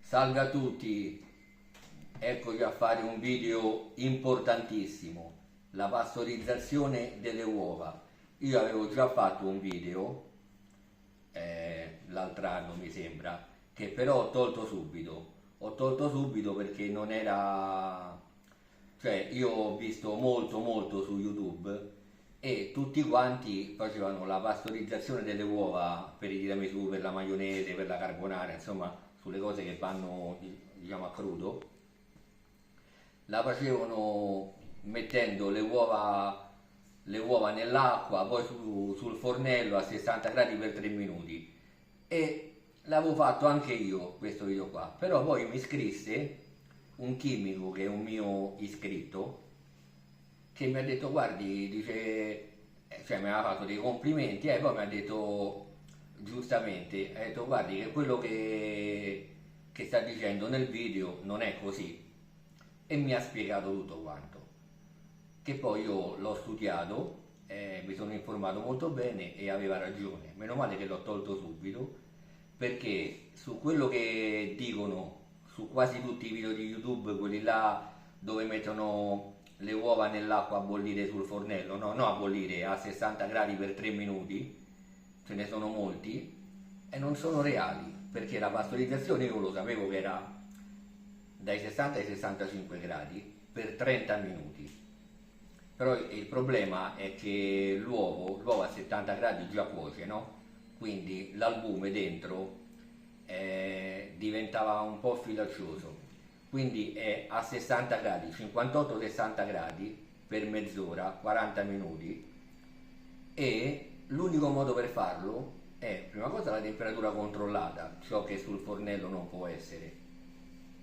Salve a tutti, eccoci a fare un video importantissimo, la pastorizzazione delle uova. Io avevo già fatto un video, l'altro anno mi sembra, che però ho tolto subito perché non era, cioè io ho visto molto su YouTube e tutti quanti facevano la pastorizzazione delle uova per i tiramisù, per la maionese, per la carbonara, insomma sulle cose che vanno diciamo a crudo, la facevano mettendo le uova nell'acqua, poi sul fornello a 60 gradi per 3 minuti. E l'avevo fatto anche io questo video qua, però poi mi scrisse un chimico che è un mio iscritto che mi ha detto guardi, dice, cioè mi aveva fatto dei complimenti e poi mi ha detto giustamente, ha detto guardi che quello che sta dicendo nel video non è così e mi ha spiegato tutto quanto, che poi io l'ho studiato, mi sono informato molto bene e aveva ragione, meno male che l'ho tolto subito perché su quello che dicono su quasi tutti i video di YouTube, quelli là dove mettono le uova nell'acqua a bollire sul fornello, no, no a bollire, a 60 gradi per 3 minuti, ce ne sono molti, e non sono reali, perché la pastorizzazione io lo sapevo che era dai 60 ai 65 gradi per 30 minuti. Però il problema è che l'uovo a 70 gradi già cuoce, no? Quindi l'albume dentro diventava un po' filaccioso. Quindi è a 60 gradi, 58-60 gradi per mezz'ora, 40 minuti. E l'unico modo per farlo è, prima cosa, la temperatura controllata, ciò che sul fornello non può essere,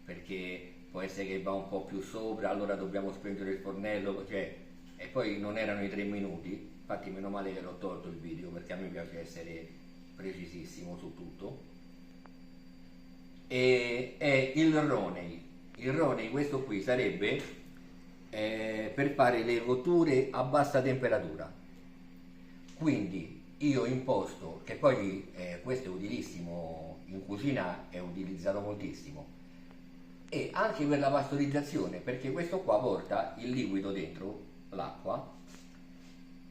perché può essere che va un po' più sopra, allora dobbiamo spengere il fornello, cioè, e poi non erano i 3 minuti, infatti meno male che l'ho tolto il video perché a me piace essere precisissimo su tutto. E è il Roney questo qui sarebbe per fare le cotture a bassa temperatura, quindi io imposto, che poi questo è utilissimo, in cucina è utilizzato moltissimo, e anche per la pastorizzazione, perché questo qua porta il liquido dentro l'acqua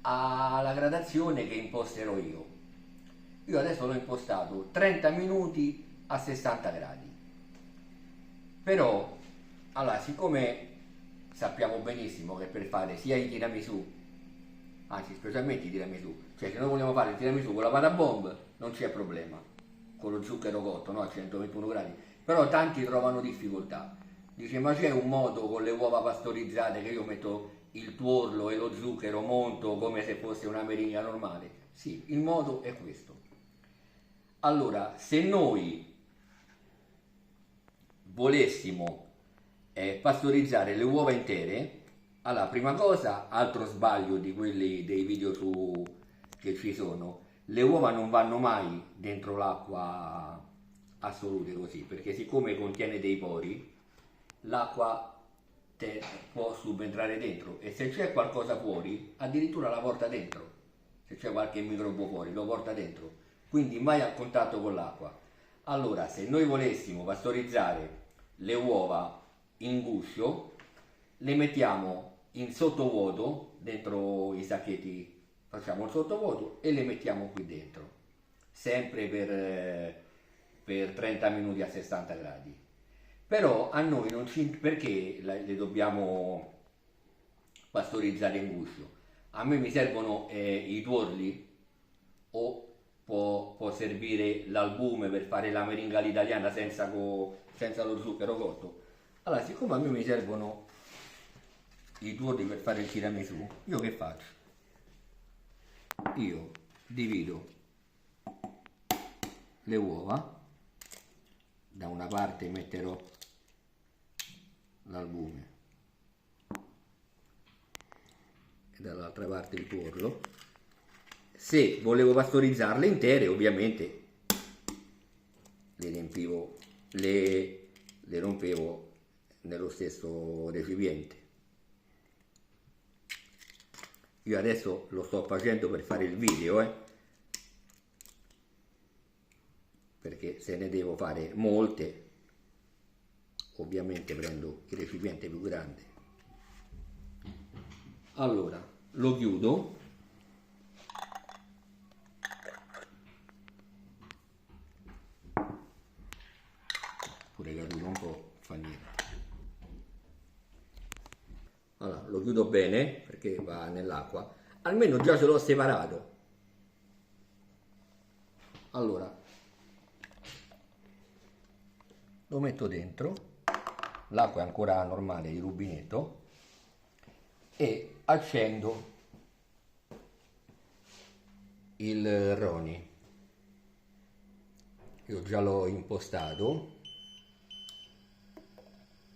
alla gradazione che imposterò io. Io adesso l'ho impostato 30 minuti a 60 gradi. Però, allora, siccome sappiamo benissimo che per fare sia i tiramisù, anzi specialmente i tiramisù, cioè se noi vogliamo fare il tiramisù con la pata bomb non c'è problema, con lo zucchero cotto, no, a 121 gradi, però tanti trovano difficoltà. Dice ma c'è un modo con le uova pastorizzate che io metto il tuorlo e lo zucchero monto come se fosse una meringa normale? Sì, il modo è questo. Allora, se noi volessimo pastorizzare le uova intere, allora prima cosa, altro sbaglio di quelli dei video che ci sono, le uova non vanno mai dentro l'acqua assolute così, perché siccome contiene dei pori, l'acqua può subentrare dentro e se c'è qualcosa fuori, addirittura la porta dentro, se c'è qualche microbo fuori, lo porta dentro, quindi mai a contatto con l'acqua. Allora, se noi volessimo pastorizzare le uova in guscio, le mettiamo in sottovuoto dentro i sacchetti, facciamo il sottovuoto e le mettiamo qui dentro, sempre per 30 minuti a 60 gradi. Però a noi non ci, perché le dobbiamo pastorizzare in guscio? A me mi servono i tuorli o può servire l'albume per fare la meringa all'italiana senza lo zucchero cotto. Allora, siccome a me mi servono i tuorli per fare il tiramisù, io che faccio? Io divido le uova, da una parte metterò l'albume e dall'altra parte il tuorlo. Se volevo pastorizzarle intere, ovviamente le rompevo nello stesso recipiente. Io adesso lo sto facendo per fare il video, perché se ne devo fare molte ovviamente prendo il recipiente più grande. Allora lo chiudo, pure caduto un po', fa niente. Allora lo chiudo bene perché va nell'acqua, almeno già ce l'ho separato. Allora lo metto dentro, l'acqua è ancora normale di rubinetto, e accendo il Roni. Io già l'ho impostato,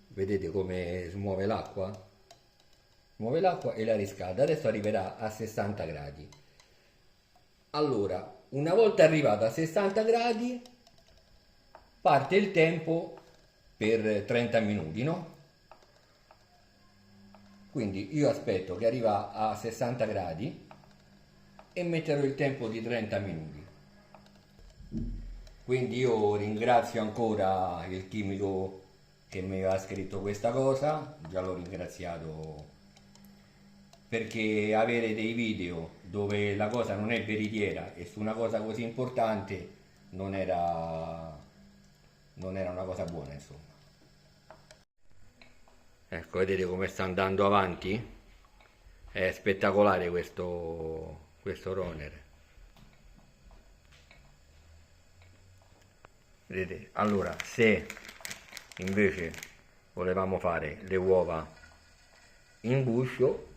vedete come smuove l'acqua? Muove l'acqua e la riscalda. Adesso arriverà a 60 gradi. Allora, una volta arrivato a 60 gradi parte il tempo per 30 minuti, no? Quindi io aspetto che arriva a 60 gradi e metterò il tempo di 30 minuti. Quindi io ringrazio ancora il chimico che mi aveva scritto questa cosa, già l'ho ringraziato, perché avere dei video dove la cosa non è veritiera e su una cosa così importante non era una cosa buona, insomma. Ecco, vedete come sta andando avanti? È spettacolare questo runner. Vedete? Allora, se invece volevamo fare le uova in guscio,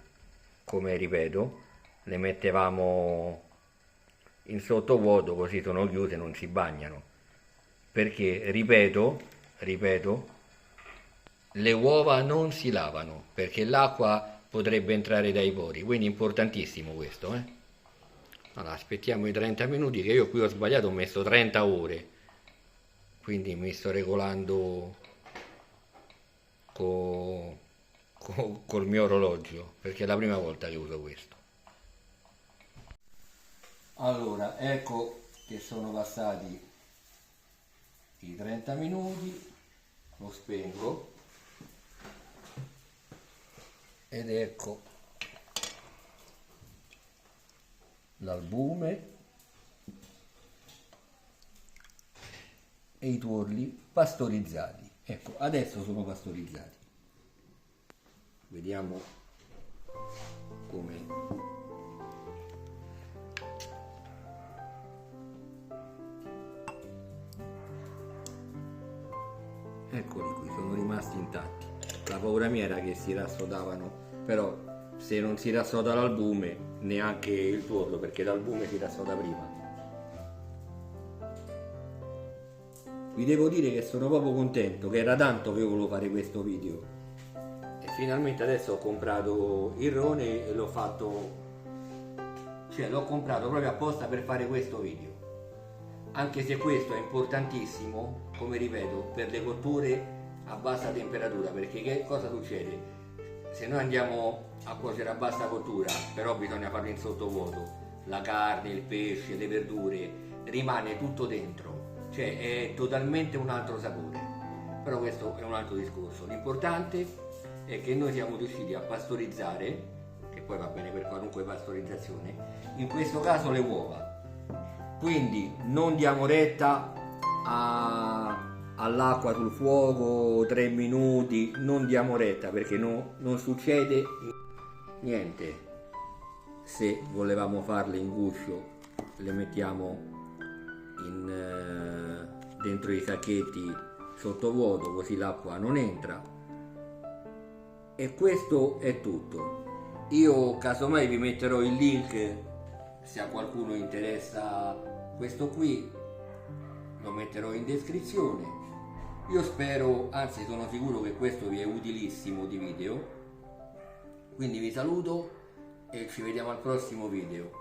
come ripeto, le mettevamo in sottovuoto, così sono chiuse, non si bagnano. Perché, ripeto, le uova non si lavano, perché l'acqua potrebbe entrare dai pori, quindi importantissimo questo, eh? Allora, aspettiamo i 30 minuti, che io qui ho sbagliato, ho messo 30 ore, quindi mi sto regolando col mio orologio, perché è la prima volta che uso questo. Allora, ecco che sono passati i 30 minuti, lo spengo ed ecco l'albume e i tuorli pastorizzati. Ecco, adesso sono pastorizzati. Vediamo come. Eccoli qui, sono rimasti intatti. La paura mia era che si rassodavano, però se non si rassoda l'albume neanche il tuorlo, perché l'albume si rassoda prima. Vi devo dire che sono proprio contento, che era tanto che volevo fare questo video e finalmente adesso ho comprato il Rone e l'ho fatto, cioè l'ho comprato proprio apposta per fare questo video, anche se questo è importantissimo, come ripeto, per le cotture a bassa temperatura, perché che cosa succede? Se noi andiamo a cuocere a bassa cottura, però bisogna farlo in sottovuoto, la carne, il pesce, le verdure, rimane tutto dentro, cioè è totalmente un altro sapore. Però questo è un altro discorso. L'importante è che noi siamo riusciti a pastorizzare, che poi va bene per qualunque pastorizzazione, in questo caso le uova. Quindi non diamo retta all'acqua sul fuoco 3 minuti, non diamo retta, perché non succede niente. Se volevamo farle in guscio le mettiamo dentro i sacchetti sottovuoto, così l'acqua non entra, e questo è tutto. Io casomai vi metterò il link, se a qualcuno interessa questo qui lo metterò in descrizione. Io spero, anzi sono sicuro che questo vi è utilissimo di video, quindi vi saluto e ci vediamo al prossimo video.